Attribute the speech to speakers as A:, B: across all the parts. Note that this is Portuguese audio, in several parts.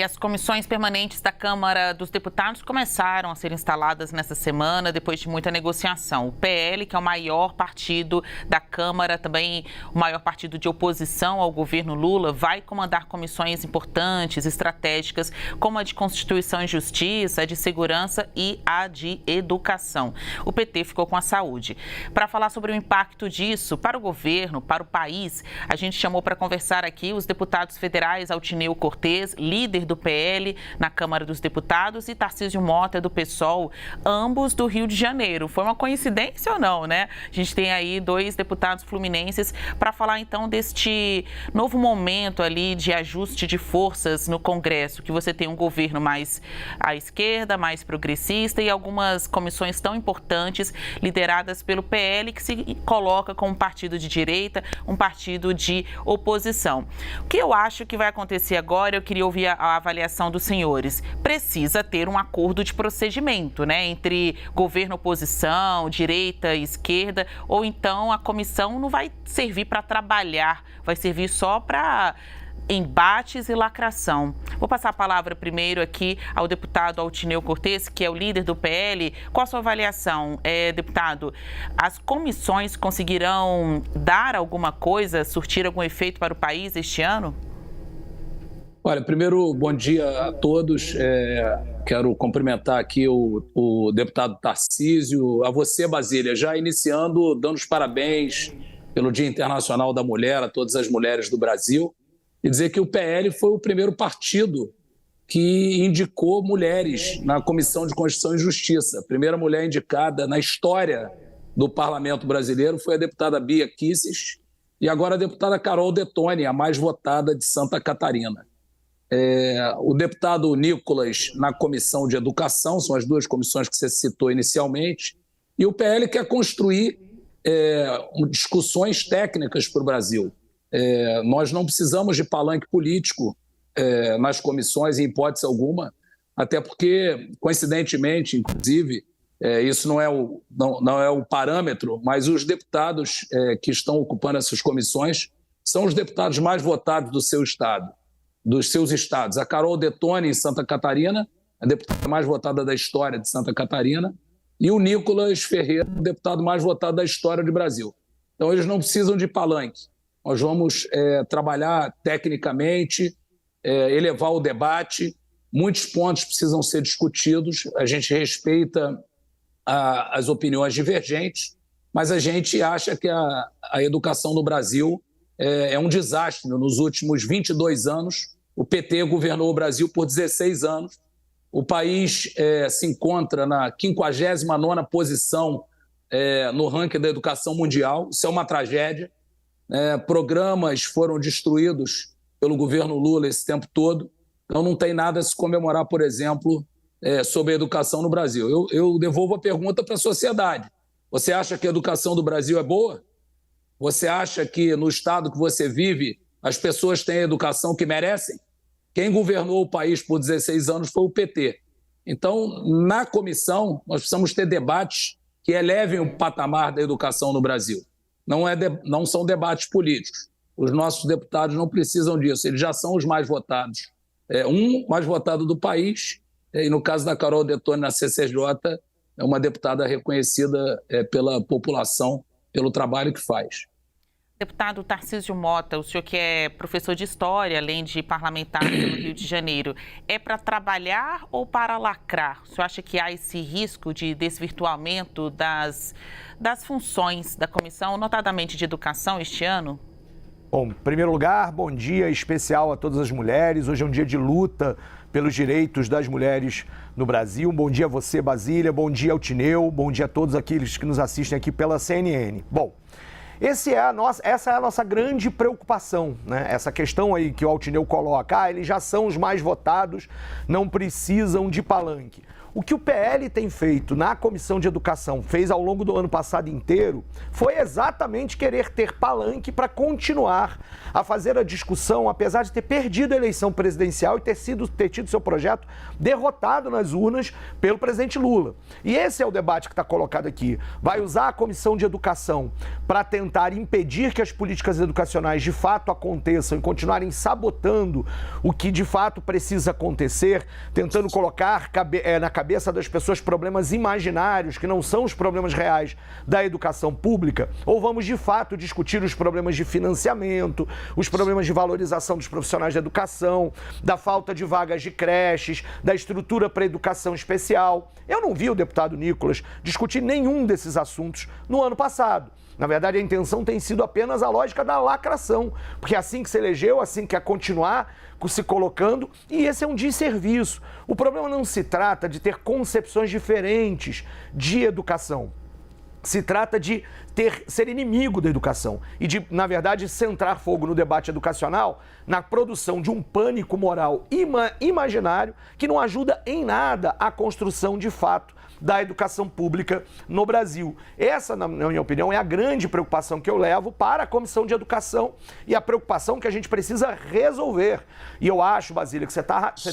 A: as comissões permanentes da Câmara dos Deputados começaram a ser instaladas nessa semana, depois de muita negociação. O PL, que é o maior partido da Câmara, também o maior partido de oposição ao governo Lula, vai comandar comissões importantes, estratégicas, como a de Constituição e Justiça, a de Segurança e a de Educação. O PT ficou com a Saúde. Para falar sobre o impacto disso para o governo, para o país, a gente chamou para conversar aqui os deputados federais Altineu Cortes, líder do PL na Câmara dos Deputados, e Tarcísio Mota, do PSOL, ambos do Rio de Janeiro. Foi uma coincidência ou não, né? A gente tem aí dois deputados fluminenses para falar então deste novo momento ali de ajuste de forças no Congresso, que você tem um governo mais à esquerda, mais progressista e algumas comissões tão importantes lideradas pelo PL, que se coloca como um partido de direita, um partido de oposição. O que eu acho que vai acontecer agora, eu queria ouvir a avaliação dos senhores. Precisa ter um acordo de procedimento, né, entre governo e oposição, direita e esquerda, ou então a comissão não vai servir para trabalhar, vai servir só para embates e lacração. Vou passar a palavra primeiro aqui ao deputado Altineu Cortes, que é o líder do PL. Qual a sua avaliação, deputado? As comissões conseguirão dar alguma coisa, surtir algum efeito para o país este ano?
B: Olha, primeiro, bom dia a todos. Quero cumprimentar aqui o deputado Tarcísio, a você, Basília, já iniciando, dando os parabéns pelo Dia Internacional da Mulher, a todas as mulheres do Brasil, e dizer que o PL foi o primeiro partido que indicou mulheres na Comissão de Constituição e Justiça. A primeira mulher indicada na história do Parlamento brasileiro foi a deputada Bia Kicis e agora a deputada Carol Detoni, a mais votada de Santa Catarina. O deputado Nicolas na Comissão de Educação, são as duas comissões que você citou inicialmente, e o PL quer construir discussões técnicas para o Brasil. Nós não precisamos de palanque político nas comissões, em hipótese alguma, até porque, coincidentemente, inclusive, isso não é o parâmetro, mas os deputados que estão ocupando essas comissões são os deputados mais votados do seu estado, dos seus estados. A Carol Detoni, em Santa Catarina, a deputada mais votada da história de Santa Catarina, e o Nicolas Ferreira, o deputado mais votado da história do Brasil. Então, eles não precisam de palanque. Nós vamos trabalhar tecnicamente, elevar o debate. Muitos pontos precisam ser discutidos. A gente respeita as opiniões divergentes, mas a gente acha que a educação no Brasil é um desastre. Nos últimos 22 anos, o PT governou o Brasil por 16 anos. O país se encontra na 59ª posição no ranking da educação mundial. Isso é uma tragédia. Programas foram destruídos pelo governo Lula esse tempo todo. Então não tem nada a se comemorar, por exemplo, sobre a educação no Brasil. Eu devolvo a pergunta para a sociedade. Você acha que a educação do Brasil é boa? Você acha que no estado que você vive as pessoas têm a educação que merecem? Quem governou o país por 16 anos foi o PT. Então, na comissão, nós precisamos ter debates que elevem o patamar da educação no Brasil. Não são debates políticos. Os nossos deputados não precisam disso, eles já são os mais votados. Mais votado do país, e no caso da Carol Detoni na CCJ, é uma deputada reconhecida pela população, pelo trabalho que faz.
A: Deputado Tarcísio Mota, o senhor que é professor de História, além de parlamentar no Rio de Janeiro, é para trabalhar ou para lacrar? O senhor acha que há esse risco de desvirtuamento das funções da comissão, notadamente de educação, este ano?
C: Bom, em primeiro lugar, bom dia especial a todas as mulheres. Hoje é um dia de luta pelos direitos das mulheres no Brasil. Bom dia a você, Basília. Bom dia, Altineu. Bom dia a todos aqueles que nos assistem aqui pela CNN. Bom, essa é a nossa grande preocupação, né? Essa questão aí que o Altineu coloca, eles já são os mais votados, não precisam de palanque. O que o PL tem feito na Comissão de Educação, fez ao longo do ano passado inteiro, foi exatamente querer ter palanque para continuar a fazer a discussão, apesar de ter perdido a eleição presidencial e ter tido seu projeto derrotado nas urnas pelo presidente Lula. E esse é o debate que está colocado aqui. Vai usar a Comissão de Educação para tentar impedir que as políticas educacionais de fato aconteçam e continuarem sabotando o que de fato precisa acontecer, tentando colocar na cabeça das pessoas problemas imaginários que não são os problemas reais da educação pública, ou vamos de fato discutir os problemas de financiamento, os problemas de valorização dos profissionais da educação, da falta de vagas de creches, da estrutura para educação especial. Eu não vi o deputado Nicolas discutir nenhum desses assuntos no ano passado. Na verdade, a intenção tem sido apenas a lógica da lacração, porque assim que se elegeu, assim quer continuar se colocando, e esse é um desserviço. O problema não se trata de ter concepções diferentes de educação. Se trata de ser inimigo da educação e de, na verdade, centrar fogo no debate educacional, na produção de um pânico moral imaginário que não ajuda em nada a construção de fato da educação pública no Brasil. Essa, na minha opinião, é a grande preocupação que eu levo para a Comissão de Educação e a preocupação que a gente precisa resolver. E eu acho, Basília, que você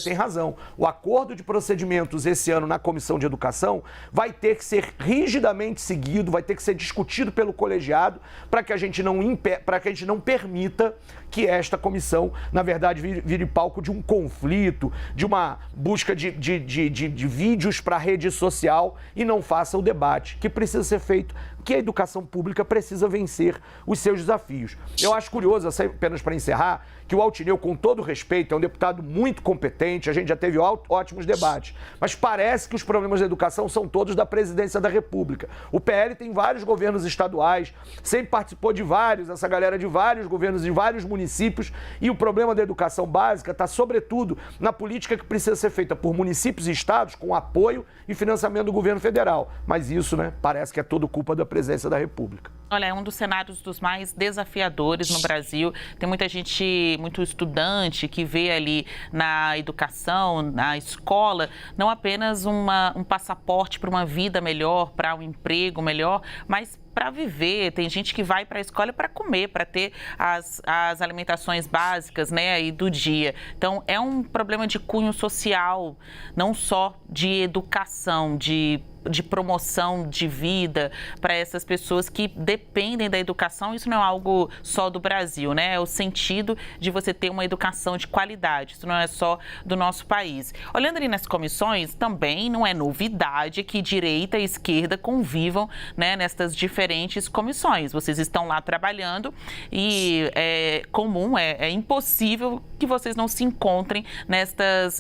C: tem razão. O acordo de procedimentos esse ano na Comissão de Educação vai ter que ser rigidamente seguido, vai ter que ser discutido pelo colegiado para que a gente não permita que esta comissão, na verdade, vire palco de um conflito, de uma busca de vídeos para a rede social e não faça o debate que precisa ser feito, que a educação pública precisa vencer os seus desafios. Eu acho curioso, apenas para encerrar, que o Altineu, com todo respeito, é um deputado muito competente, a gente já teve ótimos debates, mas parece que os problemas da educação são todos da presidência da República. O PL tem vários governos estaduais, sempre participou de vários, essa galera de vários governos, de vários municípios, e o problema da educação básica está, sobretudo, na política que precisa ser feita por municípios e estados com apoio e financiamento do governo federal. Mas isso, parece que é tudo culpa da presidência da República.
A: Olha, é um dos cenários dos mais desafiadores no Brasil. Tem muita gente, muito estudante que vê ali na educação, na escola, não apenas um passaporte para uma vida melhor, para um emprego melhor, mas para viver. Tem gente que vai para a escola para comer, para ter as alimentações básicas, aí do dia. Então, é um problema de cunho social, não só de educação, de promoção de vida para essas pessoas que dependem da educação. Isso não é algo só do Brasil, É o sentido de você ter uma educação de qualidade. Isso não é só do nosso país. Olhando ali nas comissões, também não é novidade que direita e esquerda convivam, nestas diferentes comissões. Vocês estão lá trabalhando e é comum, é impossível que vocês não se encontrem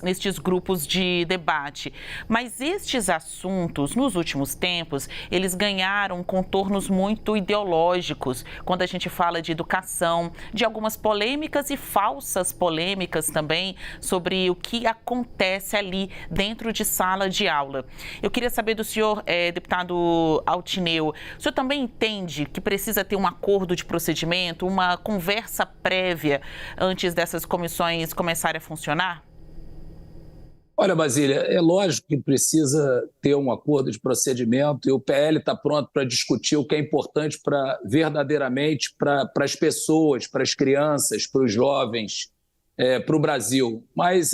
A: nestes grupos de debate. Mas estes assuntos, nos últimos tempos, eles ganharam contornos muito ideológicos quando a gente fala de educação, de algumas polêmicas e falsas polêmicas também sobre o que acontece ali dentro de sala de aula. Eu queria saber do senhor, deputado Altineu, o senhor também entende que precisa ter um acordo de procedimento, uma conversa prévia antes dessas comissões começarem a funcionar?
B: Olha, Basília, é lógico que precisa ter um acordo de procedimento e o PL está pronto para discutir o que é importante verdadeiramente para as pessoas, para as crianças, para os jovens, para o Brasil. Mas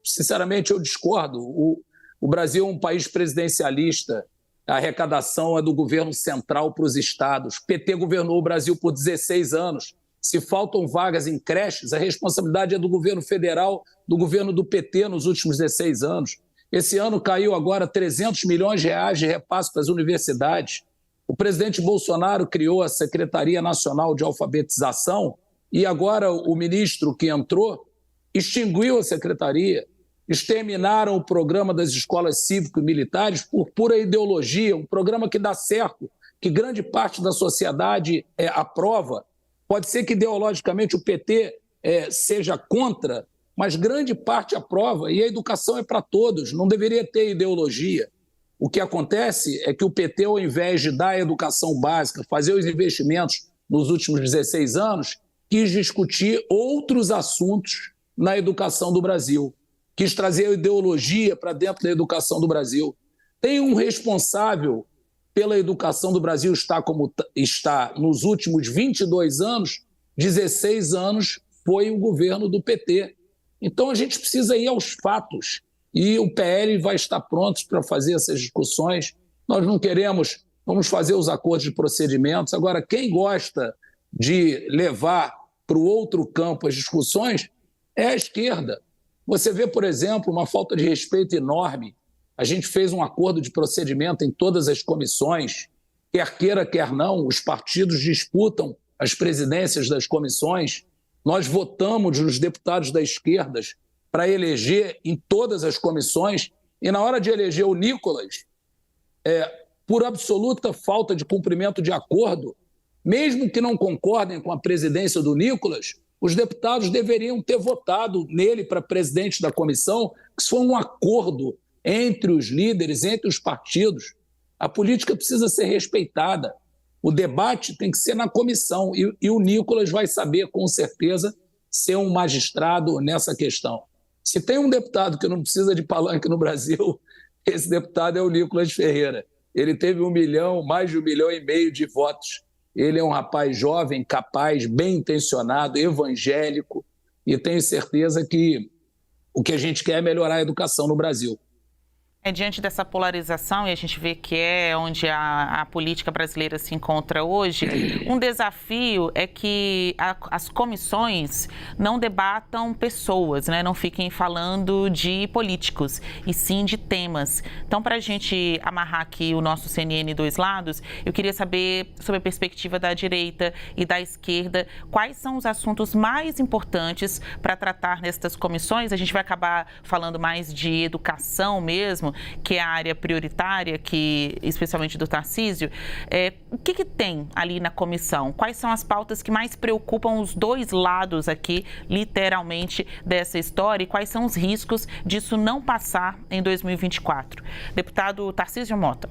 B: sinceramente, eu discordo. O Brasil é um país presidencialista, a arrecadação é do governo central para os estados. O PT governou o Brasil por 16 anos. Se faltam vagas em creches, a responsabilidade é do governo federal, do governo do PT nos últimos 16 anos. Esse ano caiu agora 300 milhões de reais de repasse para as universidades. O presidente Bolsonaro criou a Secretaria Nacional de Alfabetização e agora o ministro que entrou extinguiu a secretaria. Exterminaram o programa das escolas cívico-militares por pura ideologia, um programa que dá certo, que grande parte da sociedade aprova. Pode ser que ideologicamente o PT seja contra, mas grande parte aprova e a educação é para todos, não deveria ter ideologia. O que acontece é que o PT, ao invés de dar a educação básica, fazer os investimentos nos últimos 16 anos, quis discutir outros assuntos na educação do Brasil, quis trazer a ideologia para dentro da educação do Brasil. Tem um responsável pela educação do Brasil está como está nos últimos 22 anos, 16 anos foi o governo do PT. Então a gente precisa ir aos fatos e o PL vai estar pronto para fazer essas discussões. Nós não queremos, vamos fazer os acordos de procedimentos. Agora, quem gosta de levar para o outro campo as discussões é a esquerda. Você vê, por exemplo, uma falta de respeito enorme. A gente fez um acordo de procedimento em todas as comissões, quer queira, quer não, os partidos disputam as presidências das comissões. Nós votamos os deputados da esquerda para eleger em todas as comissões, e na hora de eleger o Nicolas, por absoluta falta de cumprimento de acordo, mesmo que não concordem com a presidência do Nicolas, os deputados deveriam ter votado nele para presidente da comissão, que isso foi um acordo entre os líderes, entre os partidos. A política precisa ser respeitada. O debate tem que ser na comissão e o Nicolas vai saber, com certeza, ser um magistrado nessa questão. Se tem um deputado que não precisa de palanque no Brasil, esse deputado é o Nicolas Ferreira. Ele teve mais de 1,5 milhão de votos. Ele é um rapaz jovem, capaz, bem intencionado, evangélico, e tenho certeza que o que a gente quer é melhorar a educação no Brasil.
A: Diante dessa polarização, e a gente vê que é onde a política brasileira se encontra hoje, um desafio é que as comissões não debatam pessoas, né? Não fiquem falando de políticos, e sim de temas. Então, para a gente amarrar aqui o nosso CNN Dois Lados, eu queria saber, sobre a perspectiva da direita e da esquerda, quais são os assuntos mais importantes para tratar nestas comissões. A gente vai acabar falando mais de educação mesmo, que é a área prioritária, que, especialmente do Tarcísio. O que tem ali na comissão? Quais são as pautas que mais preocupam os dois lados aqui, literalmente, dessa história? E quais são os riscos disso não passar em 2024? Deputado Tarcísio Mota.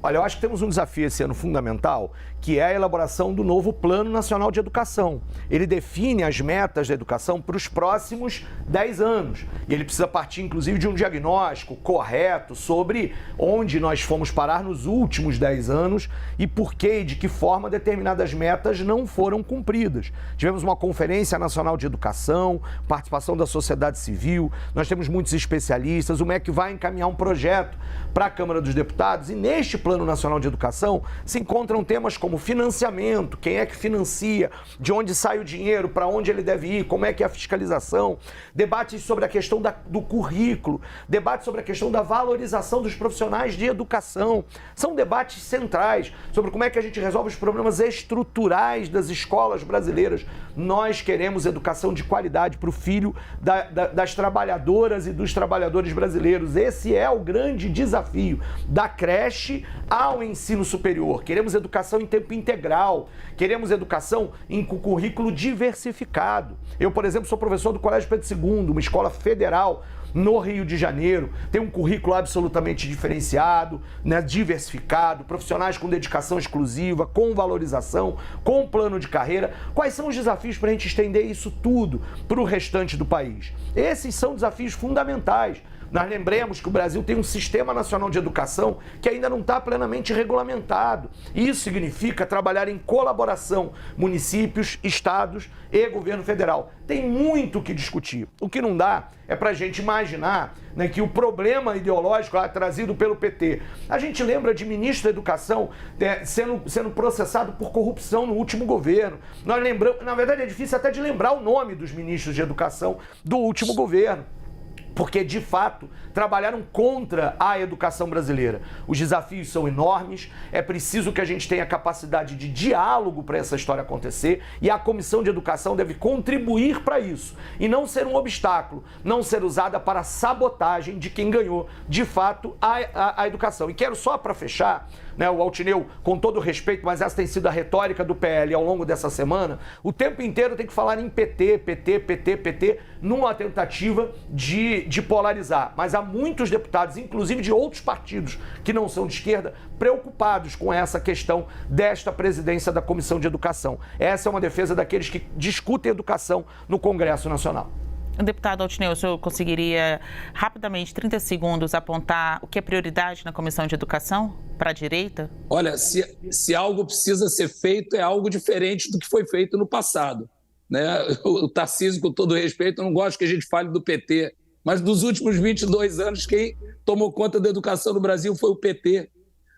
C: Olha, eu acho que temos um desafio esse ano fundamental, que é a elaboração do novo Plano Nacional de Educação. Ele define as metas da educação para os próximos 10 anos. E ele precisa partir, inclusive, de um diagnóstico correto sobre onde nós fomos parar nos últimos 10 anos e por que e de que forma determinadas metas não foram cumpridas. Tivemos uma Conferência Nacional de Educação, participação da sociedade civil, nós temos muitos especialistas, o MEC vai encaminhar um projeto para a Câmara dos Deputados e neste Plano Nacional de Educação se encontram temas como financiamento, quem é que financia, de onde sai o dinheiro, para onde ele deve ir, como é que é a fiscalização, debates sobre a questão do currículo, debates sobre a questão da valorização dos profissionais de educação. São debates centrais sobre como é que a gente resolve os problemas estruturais das escolas brasileiras. Nós queremos educação de qualidade para o filho das trabalhadoras e dos trabalhadores brasileiros. Esse é o grande desafio da creche ao ensino superior. Queremos educação em tempo integral, queremos educação em currículo diversificado. Eu, por exemplo, sou professor do Colégio Pedro II, uma escola federal no Rio de Janeiro, tem um currículo absolutamente diferenciado, né, diversificado, profissionais com dedicação exclusiva, com valorização, com plano de carreira. Quais são os desafios para a gente estender isso tudo para o restante do país? Esses são desafios fundamentais. Nós lembremos que o Brasil tem um Sistema Nacional de Educação que ainda não está plenamente regulamentado. Isso significa trabalhar em colaboração municípios, estados e governo federal. Tem muito o que discutir. O que não dá é para a gente imaginar, né, que o problema ideológico trazido pelo PT... A gente lembra de ministro da Educação sendo processado por corrupção no último governo. Nós lembramos, na verdade é difícil até de lembrar o nome dos ministros de Educação do último governo, porque, de fato, trabalharam contra a educação brasileira. Os desafios são enormes, é preciso que a gente tenha capacidade de diálogo para essa história acontecer e a Comissão de Educação deve contribuir para isso e não ser um obstáculo, não ser usada para sabotagem de quem ganhou, de fato, a educação. E quero só para fechar, né, o Altineu, com todo respeito, mas essa tem sido a retórica do PL ao longo dessa semana, o tempo inteiro tem que falar em PT, numa tentativa de polarizar. Mas há muitos deputados, inclusive de outros partidos que não são de esquerda, preocupados com essa questão desta presidência da Comissão de Educação. Essa é uma defesa daqueles que discutem educação no Congresso Nacional.
A: Deputado Altineu, o senhor conseguiria rapidamente, 30 segundos, apontar o que é prioridade na Comissão de Educação para a direita?
B: Olha, se algo precisa ser feito, é algo diferente do que foi feito no passado, né? O Tarcísio, com todo respeito, eu não gosto que a gente fale do PT, mas dos últimos 22 anos, quem tomou conta da educação no Brasil foi o PT.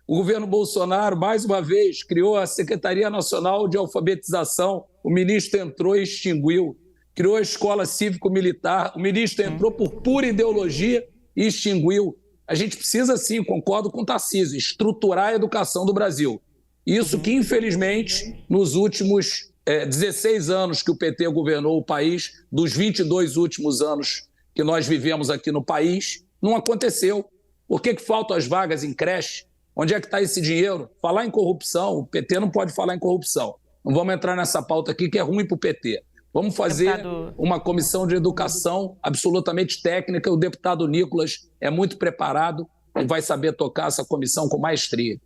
B: O governo Bolsonaro, mais uma vez, criou a Secretaria Nacional de Alfabetização, o ministro entrou e extinguiu. Criou a Escola Cívico-Militar, o ministro entrou por pura ideologia e extinguiu. A gente precisa, sim, concordo com o Tarcísio, estruturar a educação do Brasil. Isso que, infelizmente, nos últimos 16 anos que o PT governou o país, dos 22 últimos anos que nós vivemos aqui no país, não aconteceu. Por que faltam as vagas em creche? Onde é que está esse dinheiro? Falar em corrupção, o PT não pode falar em corrupção. Não vamos entrar nessa pauta aqui que é ruim para o PT. Vamos fazer uma comissão de educação absolutamente técnica. O deputado Nicolas é muito preparado e vai saber tocar essa comissão com maestria.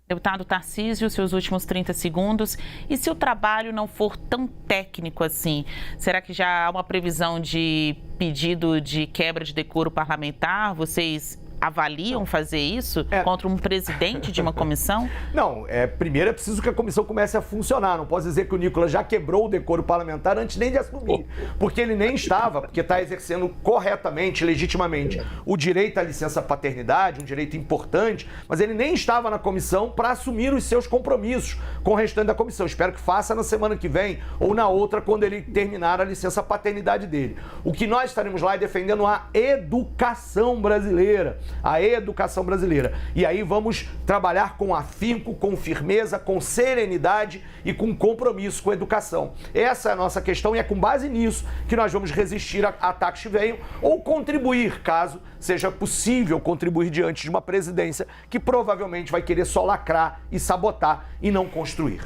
A: Deputado Tarcísio, seus últimos 30 segundos. E se o trabalho não for tão técnico assim, será que já há uma previsão de pedido de quebra de decoro parlamentar? Vocês avaliam fazer isso contra um presidente de uma comissão?
C: Não, primeiro é preciso que a comissão comece a funcionar. Não posso dizer que o Nicolas já quebrou o decoro parlamentar antes nem de assumir, porque ele nem estava, porque está exercendo corretamente, legitimamente, o direito à licença paternidade, um direito importante, mas ele nem estava na comissão para assumir os seus compromissos com o restante da comissão. Espero que faça na semana que vem ou na outra, quando ele terminar a licença paternidade dele. O que nós estaremos lá é defendendo a educação brasileira. A educação brasileira. E aí vamos trabalhar com afinco, com firmeza, com serenidade e com compromisso com a educação. Essa é a nossa questão e é com base nisso que nós vamos resistir a ataques que venham ou contribuir, caso seja possível contribuir diante de uma presidência que provavelmente vai querer só lacrar e sabotar e não construir.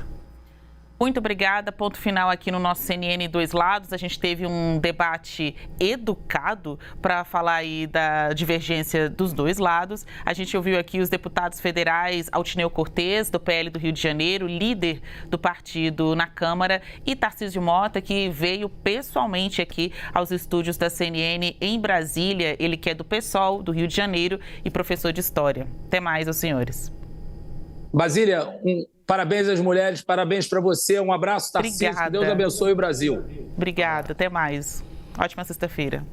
A: Muito obrigada. Ponto final aqui no nosso CNN Dois Lados. A gente teve um debate educado para falar aí da divergência dos dois lados. A gente ouviu aqui os deputados federais Altineu Cortez, do PL do Rio de Janeiro, líder do partido na Câmara, e Tarcísio Mota, que veio pessoalmente aqui aos estúdios da CNN em Brasília. Ele que é do PSOL, do Rio de Janeiro, e professor de História. Até mais, aos senhores.
B: Basília, parabéns às mulheres, parabéns para você. Um abraço, Tarcísio. Que Deus abençoe o Brasil.
A: Obrigada, até mais. Ótima sexta-feira.